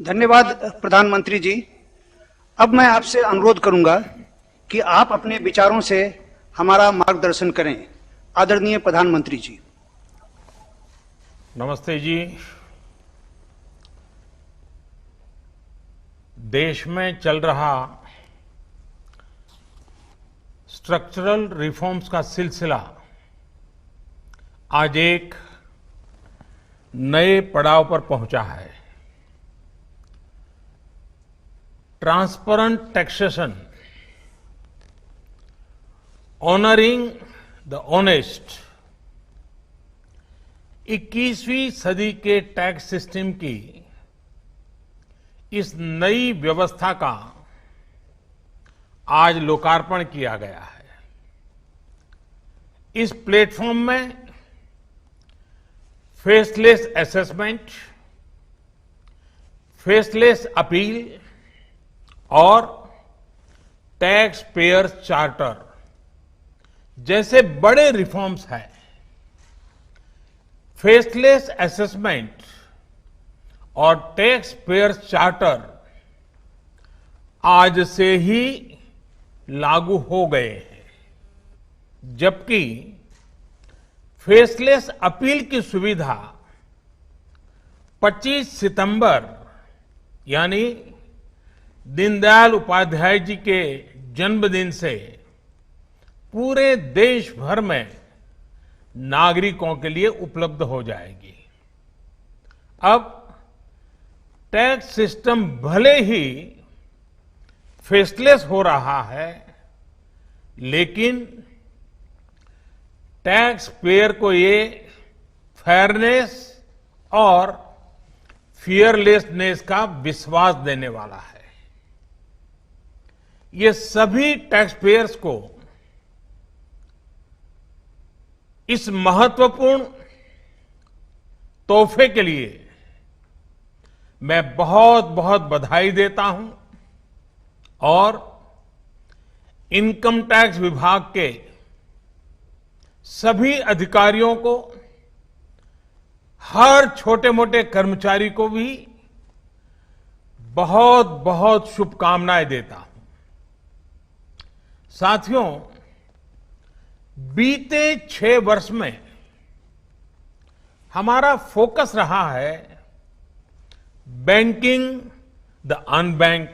धन्यवाद प्रधानमंत्री जी। अब मैं आपसे अनुरोध करूंगा कि आप अपने विचारों से हमारा मार्गदर्शन करें। आदरणीय प्रधानमंत्री जी। नमस्ते जी। देश में चल रहा स्ट्रक्चरल रिफॉर्म्स का सिलसिला आज एक नए पड़ाव पर पहुंचा है। Transparent taxation, honouring the honest, 21वीं सदी के टैक्स सिस्टम की इस नई व्यवस्था का आज लोकार्पण किया गया है। इस प्लेटफॉर्म में फेसलेस असेसमेंट, फेसलेस अपील और टैक्स पेयर चार्टर जैसे बड़े रिफॉर्म्स हैं। फेसलेस असेसमेंट और टैक्स पेयर चार्टर आज से ही लागू हो गए हैं, जबकि फेसलेस अपील की सुविधा 25 सितंबर यानी दीनदयाल उपाध्याय जी के जन्मदिन से पूरे देश भर में नागरिकों के लिए उपलब्ध हो जाएगी। अब टैक्स सिस्टम भले ही फेसलेस हो रहा है, लेकिन टैक्स पेयर को ये फेयरनेस और फियरलेसनेस का विश्वास देने वाला है। ये सभी टैक्स पेयर्स को इस महत्वपूर्ण तोहफे के लिए मैं बहुत बहुत बधाई देता हूं और इनकम टैक्स विभाग के सभी अधिकारियों को, हर छोटे मोटे कर्मचारी को भी बहुत बहुत शुभकामनाएं देता हूं। साथियों, बीते 6 वर्ष में हमारा फोकस रहा है banking the unbank,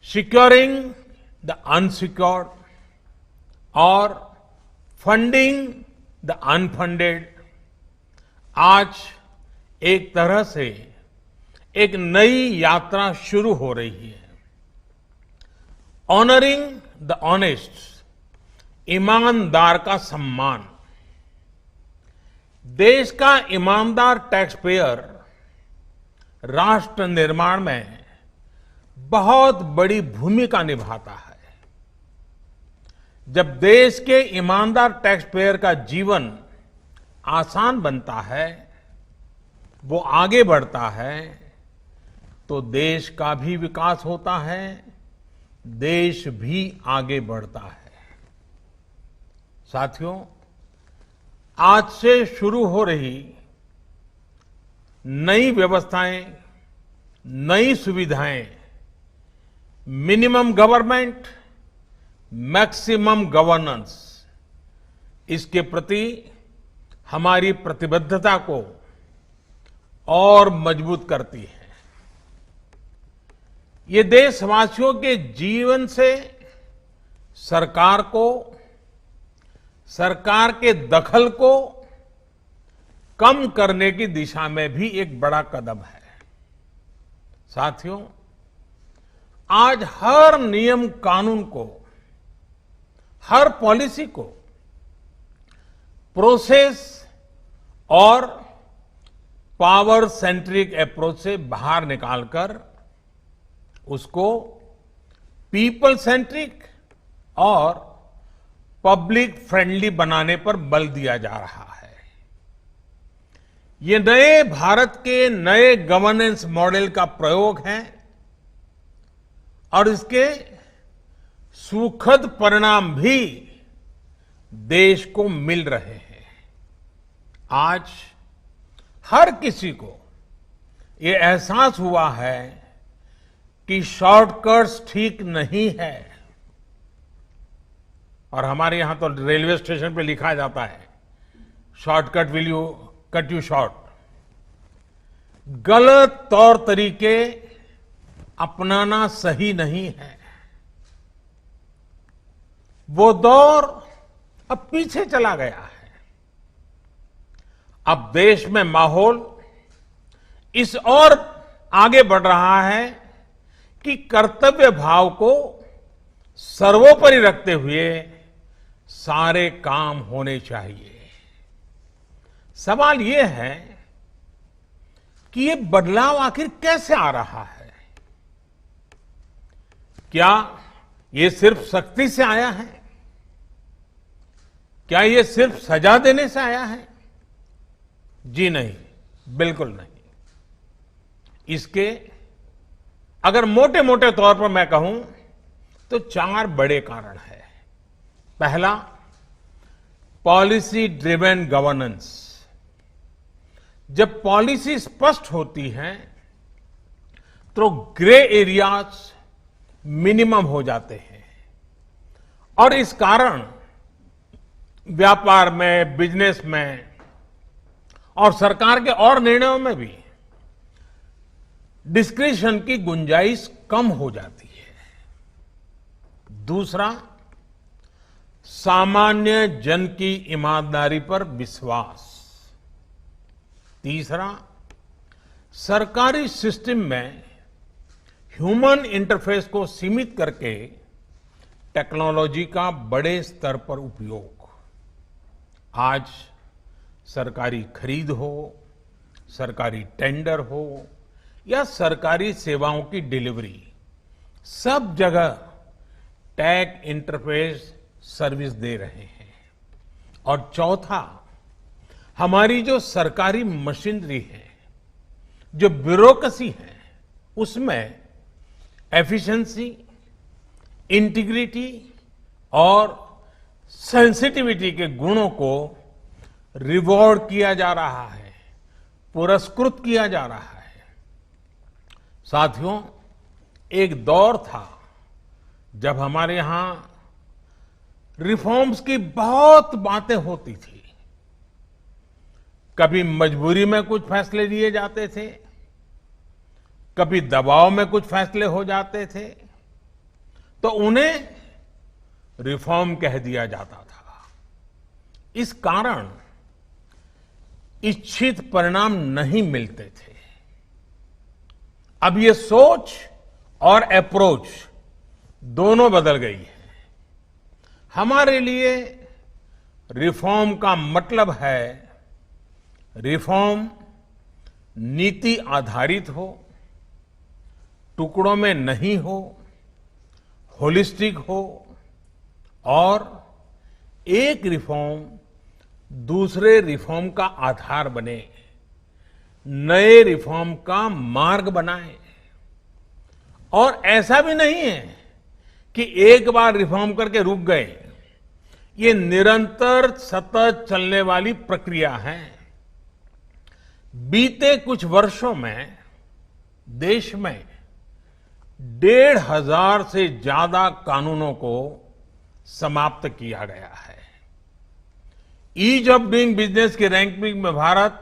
securing the unsecured और फंडिंग द अनफंडेड। आज एक तरह से एक नई यात्रा शुरू हो रही है। ऑनरिंग द ऑनेस्ट, ईमानदार का सम्मान। देश का ईमानदार टैक्स पेयर राष्ट्र निर्माण में बहुत बड़ी भूमिका निभाता है। जब देश के ईमानदार टैक्स पेयर का जीवन आसान बनता है, वो आगे बढ़ता है, तो देश का भी विकास होता है, देश भी आगे बढ़ता है। साथियों, आज से शुरू हो रही नई व्यवस्थाएं, नई सुविधाएं मिनिमम गवर्नमेंट, मैक्सिमम गवर्नेंस, इसके प्रति हमारी प्रतिबद्धता को और मजबूत करती है। ये देशवासियों के जीवन से सरकार को, सरकार के दखल को कम करने की दिशा में भी एक बड़ा कदम है। साथियों, आज हर नियम कानून को, हर पॉलिसी को प्रोसेस और पावर सेंट्रिक अप्रोच से बाहर निकालकर उसको पीपल सेंट्रिक और पब्लिक फ्रेंडली बनाने पर बल दिया जा रहा है। ये नए भारत के नए गवर्नेंस मॉडल का प्रयोग है और इसके सुखद परिणाम भी देश को मिल रहे हैं। आज हर किसी को ये एहसास हुआ है कि शॉर्टकट्स ठीक नहीं है। और हमारे यहां तो रेलवे स्टेशन पे लिखा जाता है, shortcut will you cut you short. गलत तौर तरीके अपनाना सही नहीं है। वो दौर अब पीछे चला गया है। अब देश में माहौल इस ओर आगे बढ़ रहा है कि कर्तव्य भाव को सर्वोपरि रखते हुए सारे काम होने चाहिए। सवाल यह है कि ये बदलाव आखिर कैसे आ रहा है? क्या ये सिर्फ सख्ती से आया है? क्या ये सिर्फ सजा देने से आया है? जी नहीं, बिल्कुल नहीं। इसके अगर मोटे मोटे तौर पर मैं कहूं तो 4 बड़े कारण हैं। पहला, पॉलिसी ड्रिवन गवर्नेंस। जब पॉलिसी स्पष्ट होती है तो ग्रे एरियाज मिनिमम हो जाते हैं और इस कारण व्यापार में, बिजनेस में और सरकार के और निर्णयों में भी डिस्क्रिशन की गुंजाइश कम हो जाती है। दूसरा, सामान्य जन की ईमानदारी पर विश्वास। तीसरा, सरकारी सिस्टम में ह्यूमन इंटरफेस को सीमित करके टेक्नोलॉजी का बड़े स्तर पर उपयोग। आज सरकारी खरीद हो, सरकारी टेंडर हो या सरकारी सेवाओं की डिलीवरी, सब जगह टैग इंटरफेस सर्विस दे रहे हैं। और चौथा, हमारी जो सरकारी मशीनरी है, जो ब्यूरोक्रेसी है, उसमें एफिशिएंसी, इंटीग्रिटी और सेंसिटिविटी के गुणों को रिवॉर्ड किया जा रहा है, पुरस्कृत किया जा रहा है। साथियों, एक दौर था जब हमारे यहां रिफॉर्म्स की बहुत बातें होती थी। कभी मजबूरी में कुछ फैसले लिए जाते थे, कभी दबाव में कुछ फैसले हो जाते थे, तो उन्हें रिफॉर्म कह दिया जाता था। इस कारण इच्छित परिणाम नहीं मिलते थे। अब ये सोच और अप्रोच दोनों बदल गई है। हमारे लिए रिफॉर्म का मतलब है रिफॉर्म नीति आधारित हो, टुकड़ों में नहीं हो, होलिस्टिक हो और एक रिफॉर्म दूसरे रिफॉर्म का आधार बने, नए रिफॉर्म का मार्ग बनाए। और ऐसा भी नहीं है कि एक बार रिफॉर्म करके रुक गए। ये निरंतर सतत चलने वाली प्रक्रिया है। बीते कुछ वर्षों में देश में 1,500 से ज्यादा कानूनों को समाप्त किया गया है। ईज ऑफ डूइंग बिजनेस की रैंकिंग में भारत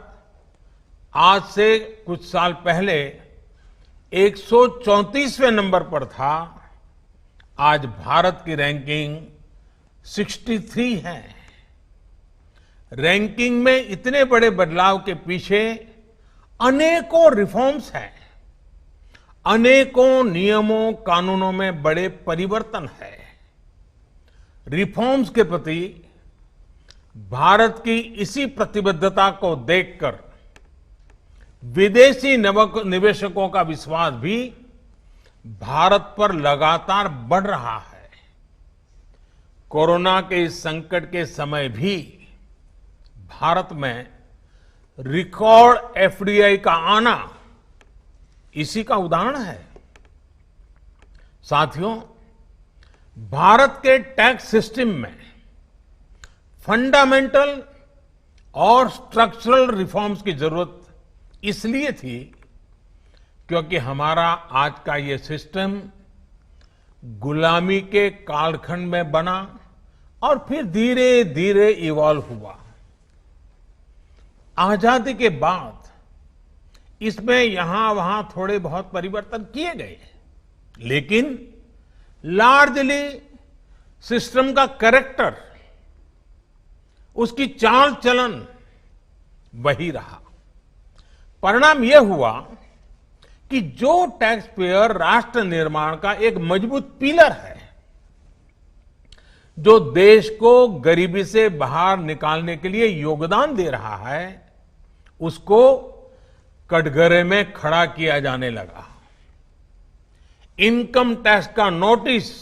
आज से कुछ साल पहले 134वें नंबर पर था। आज भारत की रैंकिंग 63 है। रैंकिंग में इतने बड़े बदलाव के पीछे अनेकों रिफॉर्म्स हैं, अनेकों नियमों कानूनों में बड़े परिवर्तन है। रिफॉर्म्स के प्रति भारत की इसी प्रतिबद्धता को देखकर विदेशी निवेशकों का विश्वास भी भारत पर लगातार बढ़ रहा है। कोरोना के इस संकट के समय भी भारत में रिकॉर्ड एफडीआई का आना इसी का उदाहरण है। साथियों, भारत के टैक्स सिस्टम में फंडामेंटल और स्ट्रक्चरल रिफॉर्म्स की जरूरत इसलिए थी क्योंकि हमारा आज का ये सिस्टम गुलामी के कालखंड में बना और फिर धीरे धीरे इवॉल्व हुआ। आजादी के बाद इसमें यहां वहां थोड़े बहुत परिवर्तन किए गए, लेकिन लार्जली सिस्टम का कैरेक्टर, उसकी चाल चलन वही रहा। परिणाम यह हुआ कि जो टैक्स पेयर राष्ट्र निर्माण का एक मजबूत पिलर है, जो देश को गरीबी से बाहर निकालने के लिए योगदान दे रहा है, उसको कटघरे में खड़ा किया जाने लगा। इनकम टैक्स का नोटिस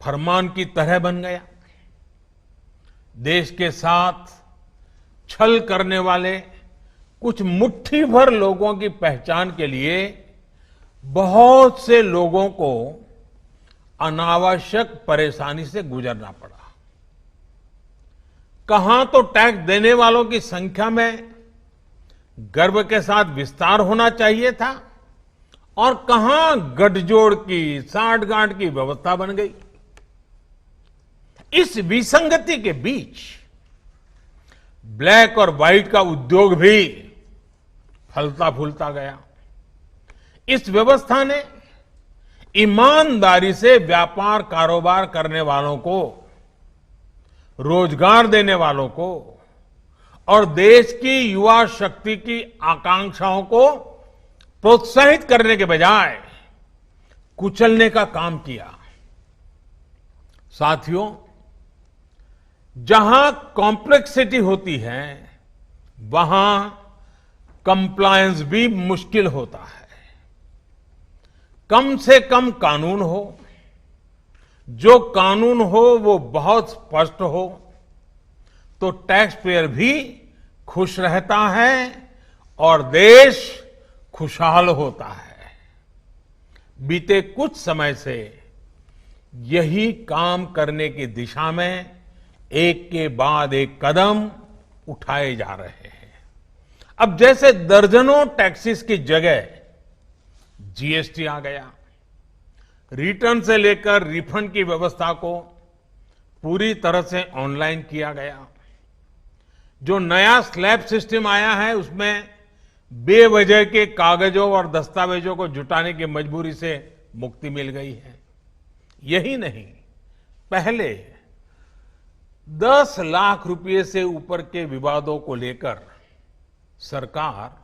फरमान की तरह बन गया। देश के साथ छल करने वाले कुछ मुट्ठी भर लोगों की पहचान के लिए बहुत से लोगों को अनावश्यक परेशानी से गुजरना पड़ा। कहां तो टैक्स देने वालों की संख्या में गर्व के साथ विस्तार होना चाहिए था और कहां गठजोड़ की, साठगांठ की व्यवस्था बन गई। इस विसंगति के बीच ब्लैक और व्हाइट का उद्योग भी फलता फूलता गया। इस व्यवस्था ने ईमानदारी से व्यापार कारोबार करने वालों को, रोजगार देने वालों को और देश की युवा शक्ति की आकांक्षाओं को प्रोत्साहित करने के बजाय कुचलने का काम किया। साथियों, जहां कॉम्प्लेक्सिटी होती है, वहां कंप्लायंस भी मुश्किल होता है। कम से कम कानून हो, जो कानून हो वो बहुत स्पष्ट हो, तो टैक्स पेयर भी खुश रहता है और देश खुशहाल होता है। बीते कुछ समय से यही काम करने की दिशा में एक के बाद एक कदम उठाए जा रहे हैं। अब जैसे दर्जनों टैक्सेस की जगह जीएसटी आ गया, रिटर्न से लेकर रिफंड की व्यवस्था को पूरी तरह से ऑनलाइन किया गया। जो नया स्लैब सिस्टम आया है, उसमें बेवजह के कागजों और दस्तावेजों को जुटाने की मजबूरी से मुक्ति मिल गई है। यही नहीं, पहले 10 लाख रुपए से ऊपर के विवादों को लेकर सरकार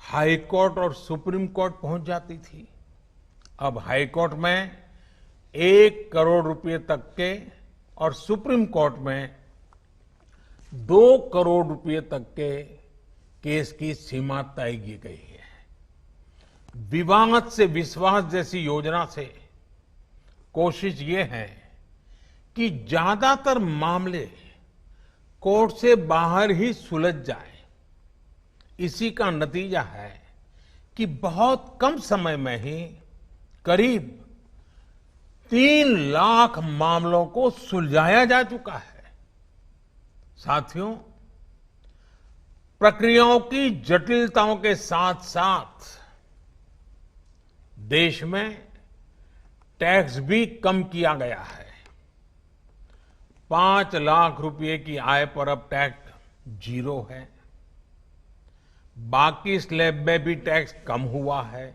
हाई कोर्ट और सुप्रीम कोर्ट पहुंच जाती थी। अब हाई कोर्ट में 1 करोड़ रुपए तक के और सुप्रीम कोर्ट में 2 करोड़ रुपए तक के केस की सीमा तय की गई है। विवाद से विश्वास जैसी योजना से कोशिश ये है कि ज्यादातर मामले कोर्ट से बाहर ही सुलझ जाए। इसी का नतीजा है कि बहुत कम समय में ही करीब 3 लाख मामलों को सुलझाया जा चुका है। साथियों, प्रक्रियाओं की जटिलताओं के साथ साथ देश में टैक्स भी कम किया गया है। 5 लाख रुपए की आय पर अब टैक्स 0 है। बाकी स्लैब में भी टैक्स कम हुआ है।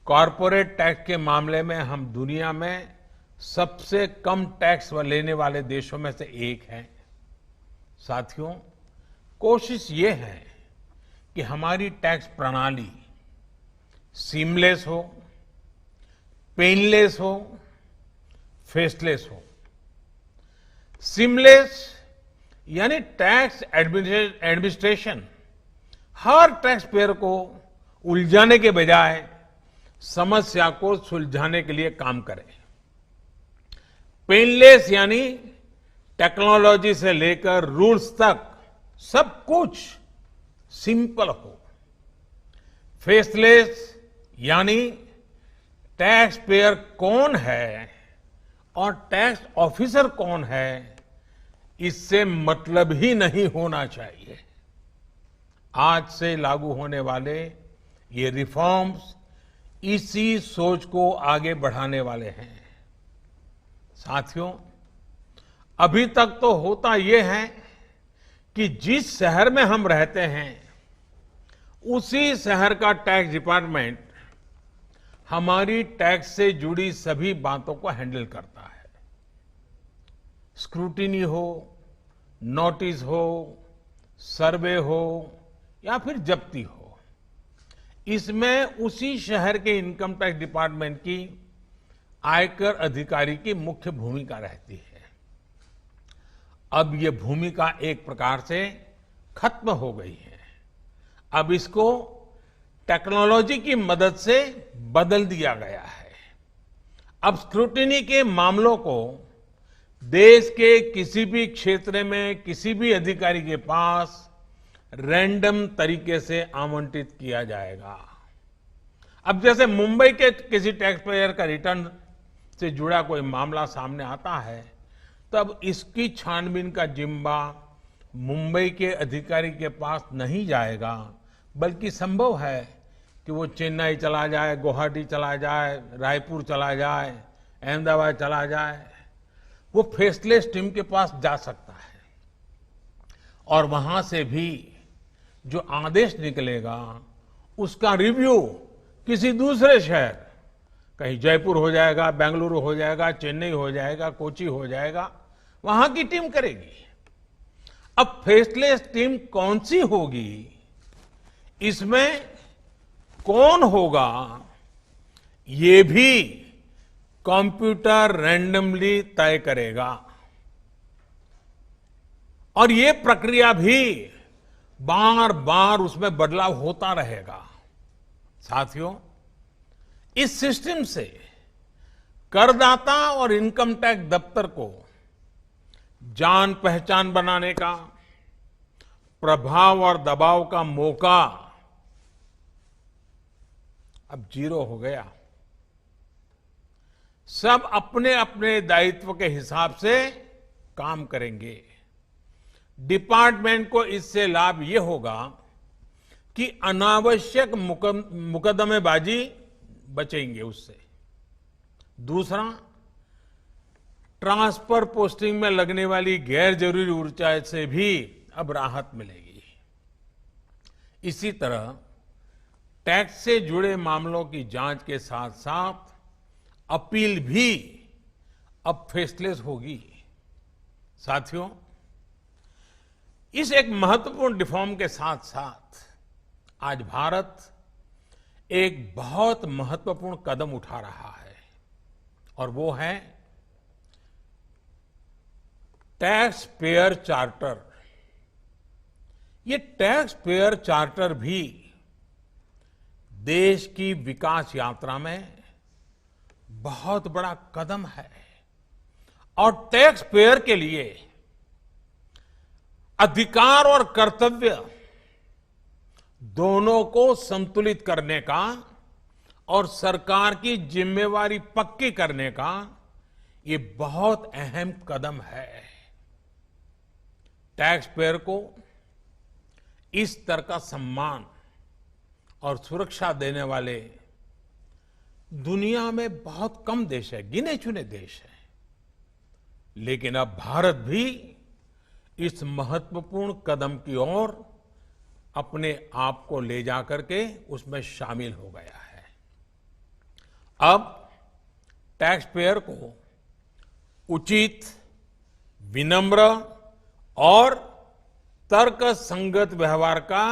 कॉरपोरेट टैक्स के मामले में हम दुनिया में सबसे कम टैक्स लेने वाले देशों में से एक हैं। साथियों, कोशिश ये है कि हमारी टैक्स प्रणाली सीमलेस हो, पेनलेस हो, फेसलेस हो। सीमलेस यानी टैक्स एडमिनिस्ट्रेशन हर टैक्स पेयर को उलझाने के बजाय समस्या को सुलझाने के लिए काम करे। पेनलेस यानी टेक्नोलॉजी से लेकर रूल्स तक सब कुछ सिंपल हो। फेसलेस यानी टैक्स पेयर कौन है और टैक्स ऑफिसर कौन है, इससे मतलब ही नहीं होना चाहिए। आज से लागू होने वाले ये रिफॉर्म्स इसी सोच को आगे बढ़ाने वाले हैं। साथियों, अभी तक तो होता ये है कि जिस शहर में हम रहते हैं उसी शहर का टैक्स डिपार्टमेंट हमारी टैक्स से जुड़ी सभी बातों को हैंडल करता है। स्क्रूटिनी हो, नोटिस हो, सर्वे हो या फिर जब्ती हो, इसमें उसी शहर के इनकम टैक्स डिपार्टमेंट की आयकर अधिकारी की मुख्य भूमिका रहती है। अब ये भूमिका एक प्रकार से खत्म हो गई है। अब इसको टेक्नोलॉजी की मदद से बदल दिया गया है। अब स्क्रूटिनी के मामलों को देश के किसी भी क्षेत्र में किसी भी अधिकारी के पास रैंडम तरीके से आवंटित किया जाएगा। अब जैसे मुंबई के किसी टैक्स पेयर का रिटर्न से जुड़ा कोई मामला सामने आता है, तब इसकी छानबीन का जिम्मा मुंबई के अधिकारी के पास नहीं जाएगा, बल्कि संभव है कि वो चेन्नई चला जाए, गुवाहाटी चला जाए, रायपुर चला जाए, अहमदाबाद चला जाए। वो फेसलेस टीम के पास जा सकता है और वहां से भी जो आदेश निकलेगा उसका रिव्यू किसी दूसरे शहर, कहीं जयपुर हो जाएगा, बेंगलुरु हो जाएगा, चेन्नई हो जाएगा, कोची हो जाएगा, वहां की टीम करेगी। अब फेसलेस टीम कौन सी होगी, इसमें कौन होगा, ये भी कंप्यूटर रैंडमली तय करेगा। और ये प्रक्रिया भी बार बार उसमें बदलाव होता रहेगा। साथियों, इस सिस्टम से करदाता और इनकम टैक्स दफ्तर को जान पहचान बनाने का, प्रभाव और दबाव का मौका अब जीरो हो गया। सब अपने अपने दायित्व के हिसाब से काम करेंगे। डिपार्टमेंट को इससे लाभ ये होगा कि अनावश्यक मुकदमेबाजी बचेंगे उससे। दूसरा, ट्रांसफर पोस्टिंग में लगने वाली गैर जरूरी ऊर्जा से भी अब राहत मिलेगी। इसी तरह टैक्स से जुड़े मामलों की जांच के साथ साथ अपील भी अब फेसलेस होगी। साथियों, इस एक महत्वपूर्ण रिफॉर्म के साथ साथ आज भारत एक बहुत महत्वपूर्ण कदम उठा रहा है और वो है टैक्स पेयर चार्टर। ये टैक्स पेयर चार्टर भी देश की विकास यात्रा में बहुत बड़ा कदम है और टैक्स पेयर के लिए अधिकार और कर्तव्य दोनों को संतुलित करने का और सरकार की जिम्मेवारी पक्की करने का ये बहुत अहम कदम है। टैक्स पेयर को इस स्तर का सम्मान और सुरक्षा देने वाले दुनिया में बहुत कम देश है, गिने चुने देश हैं। लेकिन अब भारत भी इस महत्वपूर्ण कदम की ओर अपने आप को ले जाकर के उसमें शामिल हो गया है। अब टैक्स पेयर को उचित, विनम्र और तर्क संगत व्यवहार का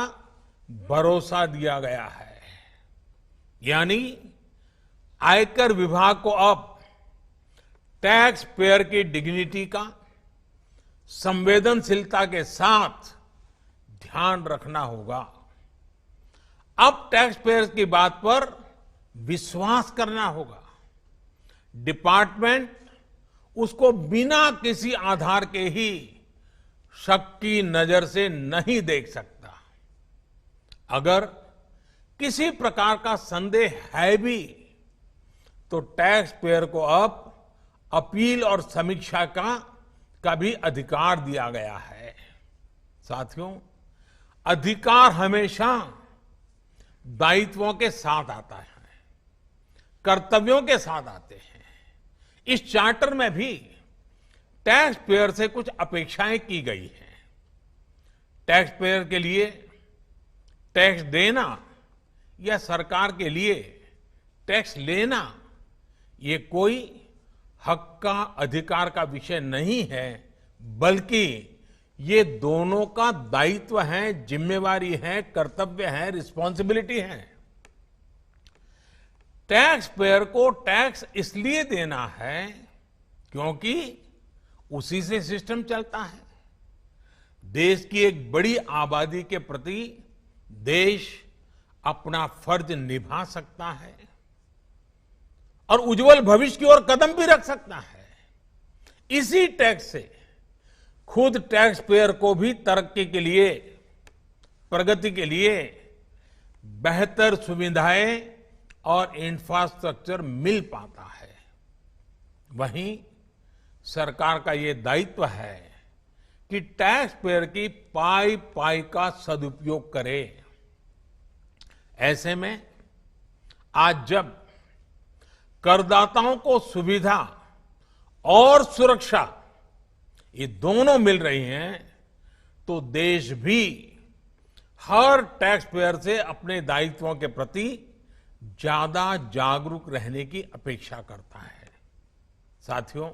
भरोसा दिया गया है। यानी आयकर विभाग को अब टैक्स पेयर की डिग्निटी का संवेदनशीलता के साथ ध्यान रखना होगा। अब टैक्स पेयर की बात पर विश्वास करना होगा। डिपार्टमेंट उसको बिना किसी आधार के ही शक की नजर से नहीं देख सकता। अगर किसी प्रकार का संदेह है भी तो टैक्स पेयर को अब अपील और समीक्षा का भी अधिकार दिया गया है। साथियों, अधिकार हमेशा दायित्वों के साथ आता है, कर्तव्यों के साथ आते हैं। इस चार्टर में भी टैक्स पेयर से कुछ अपेक्षाएं की गई हैं। टैक्स पेयर के लिए टैक्स देना या सरकार के लिए टैक्स लेना, ये कोई हक का, अधिकार का विषय नहीं है, बल्कि ये दोनों का दायित्व है, जिम्मेवारी है, कर्तव्य है, रिस्पॉन्सिबिलिटी है। टैक्स पेयर को टैक्स इसलिए देना है क्योंकि उसी से सिस्टम चलता है। देश की एक बड़ी आबादी के प्रति देश अपना फर्ज निभा सकता है और उज्जवल भविष्य की ओर कदम भी रख सकता है। इसी टैक्स से खुद टैक्स पेयर को भी तरक्की के लिए, प्रगति के लिए बेहतर सुविधाएं और इंफ्रास्ट्रक्चर मिल पाता है। वहीं सरकार का ये दायित्व है कि टैक्स पेयर की पाई पाई का सदुपयोग करे। ऐसे में आज जब करदाताओं को सुविधा और सुरक्षा ये दोनों मिल रही हैं, तो देश भी हर टैक्स पेयर से अपने दायित्वों के प्रति ज्यादा जागरूक रहने की अपेक्षा करता है। साथियों,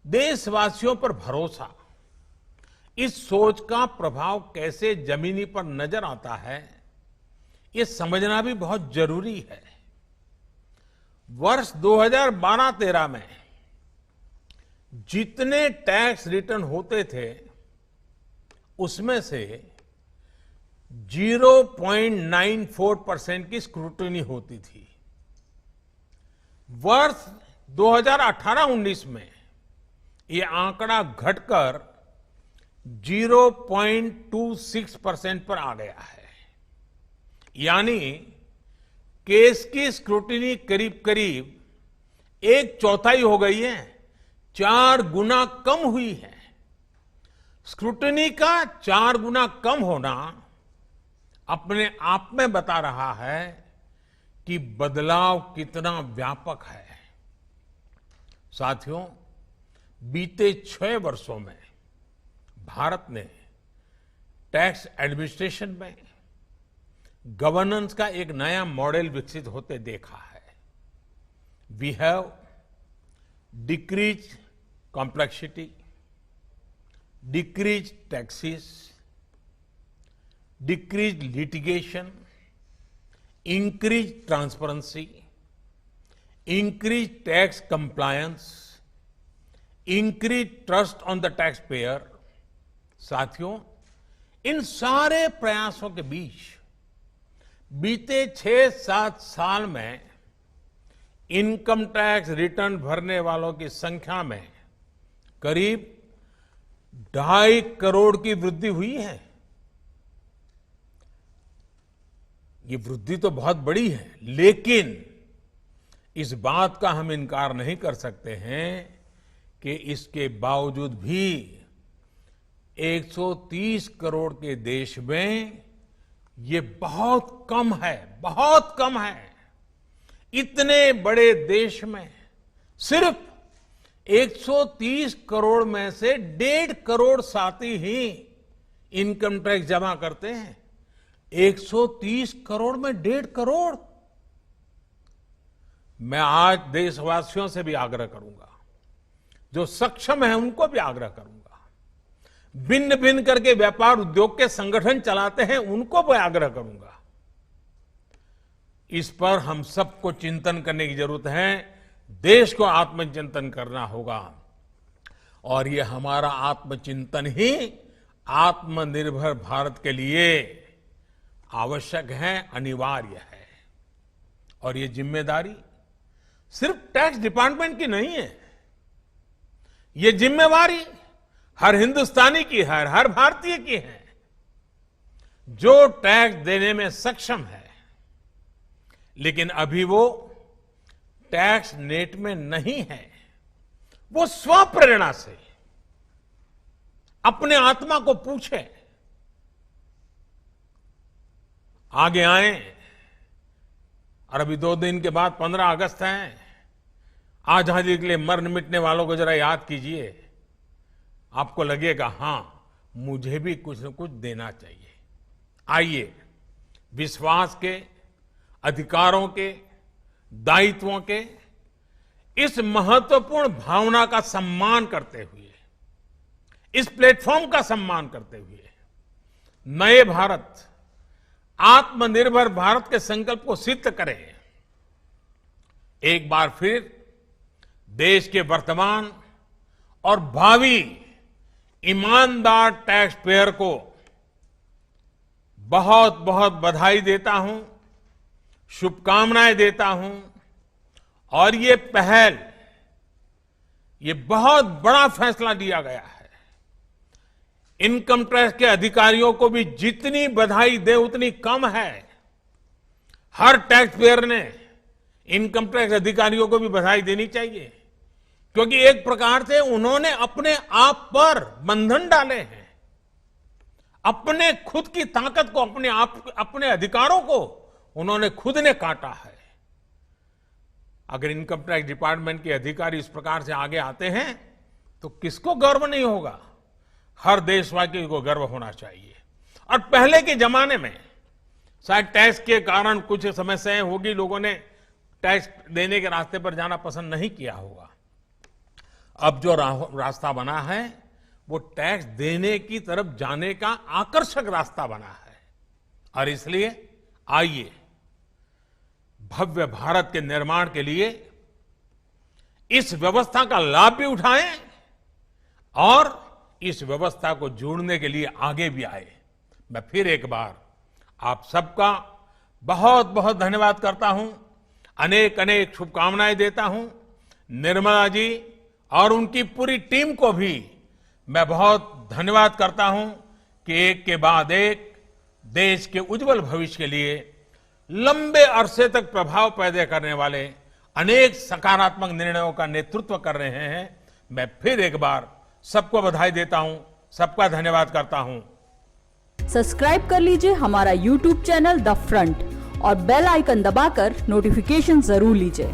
देशवासियों पर भरोसा, इस सोच का प्रभाव कैसे जमीनी पर नजर आता है, ये समझना भी बहुत जरूरी है। वर्ष 2012-13 में जितने टैक्स रिटर्न होते थे, उसमें से 0.94% की स्क्रूटनी होती थी। वर्ष 2018-19 में ये आंकड़ा घटकर 0.26% पर आ गया है। यानी केस की स्क्रूटनी करीब करीब 1/4 हो गई है, 4 गुना कम हुई है। स्क्रूटनी का 4 गुना कम होना अपने आप में बता रहा है कि बदलाव कितना व्यापक है। साथियों, बीते 6 वर्षों में भारत ने टैक्स एडमिनिस्ट्रेशन में गवर्नेंस का एक नया मॉडल विकसित होते देखा है। We have decrease complexity, decrease taxes, decrease litigation, increase transparency, increase tax compliance, increase trust on the tax payer. साथियों, इन सारे प्रयासों के बीच बीते 6-7 साल में इनकम टैक्स रिटर्न भरने वालों की संख्या में करीब 2.5 करोड़ की वृद्धि हुई है। ये वृद्धि तो बहुत बड़ी है, लेकिन इस बात का हम इनकार नहीं कर सकते हैं कि इसके बावजूद भी 130 करोड़ के देश में ये बहुत कम है, बहुत कम है। इतने बड़े देश में सिर्फ 130 करोड़ में से 1.5 करोड़ साथी ही इनकम टैक्स जमा करते हैं। 130 करोड़ में 1.5 करोड़। मैं आज देशवासियों से भी आग्रह करूंगा, जो सक्षम है उनको भी आग्रह करूंगा, भिन्न भिन्न करके व्यापार उद्योग के संगठन चलाते हैं उनको भी आग्रह करूंगा। इस पर हम सबको चिंतन करने की जरूरत है, देश को आत्मचिंतन करना होगा और ये हमारा आत्मचिंतन ही आत्मनिर्भर भारत के लिए आवश्यक है, अनिवार्य है। और ये जिम्मेदारी सिर्फ टैक्स डिपार्टमेंट की नहीं है, ये जिम्मेवारी हर हिंदुस्तानी की है, हर भारतीय की है जो टैक्स देने में सक्षम है, लेकिन अभी वो टैक्स नेट में नहीं है। वो स्वप्रेरणा से अपने आत्मा को पूछे आगे आए। और अभी 2 दिन के बाद 15 अगस्त है। आजादी के लिए मरने मिटने वालों को जरा याद कीजिए। आपको लगेगा हाँ, मुझे भी कुछ न कुछ देना चाहिए। आइए विश्वास के, अधिकारों के, दायित्वों के इस महत्वपूर्ण भावना का सम्मान करते हुए, इस प्लेटफॉर्म का सम्मान करते हुए नए भारत, आत्मनिर्भर भारत के संकल्प को सिद्ध करें। एक बार फिर देश के वर्तमान और भावी ईमानदार टैक्स पेयर को बहुत बहुत बधाई देता हूं, शुभकामनाएं देता हूं। और ये पहल, ये बहुत बड़ा फैसला लिया गया है। इनकम टैक्स के अधिकारियों को भी जितनी बधाई दे उतनी कम है। हर टैक्स पेयर ने इनकम टैक्स अधिकारियों को भी बधाई देनी चाहिए, क्योंकि एक प्रकार से उन्होंने अपने आप पर बंधन डाले हैं। अपने खुद की ताकत को, अपने अधिकारों को उन्होंने खुद ने काटा है। अगर इनकम टैक्स डिपार्टमेंट के अधिकारी इस प्रकार से आगे आते हैं तो किसको गर्व नहीं होगा? हर देशवासी को गर्व होना चाहिए। और पहले के जमाने में शायद टैक्स के कारण कुछ समस्याएं होगी, लोगों ने टैक्स देने के रास्ते पर जाना पसंद नहीं किया होगा। अब जो रास्ता बना है वो टैक्स देने की तरफ जाने का आकर्षक रास्ता बना है। और इसलिए आइए भव्य भारत के निर्माण के लिए इस व्यवस्था का लाभ भी उठाएं और इस व्यवस्था को जोड़ने के लिए आगे भी आए। मैं फिर एक बार आप सबका बहुत बहुत धन्यवाद करता हूं, अनेक अनेक शुभकामनाएं देता हूं। निर्मला जी और उनकी पूरी टीम को भी मैं बहुत धन्यवाद करता हूं कि एक के बाद एक देश के उज्जवल भविष्य के लिए लंबे अरसे तक प्रभाव पैदा करने वाले अनेक सकारात्मक निर्णयों का नेतृत्व कर रहे हैं। मैं फिर एक बार सबको बधाई देता हूं, सबका धन्यवाद करता हूं। सब्सक्राइब कर लीजिए हमारा YouTube चैनल द फ्रंट और बेल आइकन दबाकर नोटिफिकेशन जरूर लीजिए।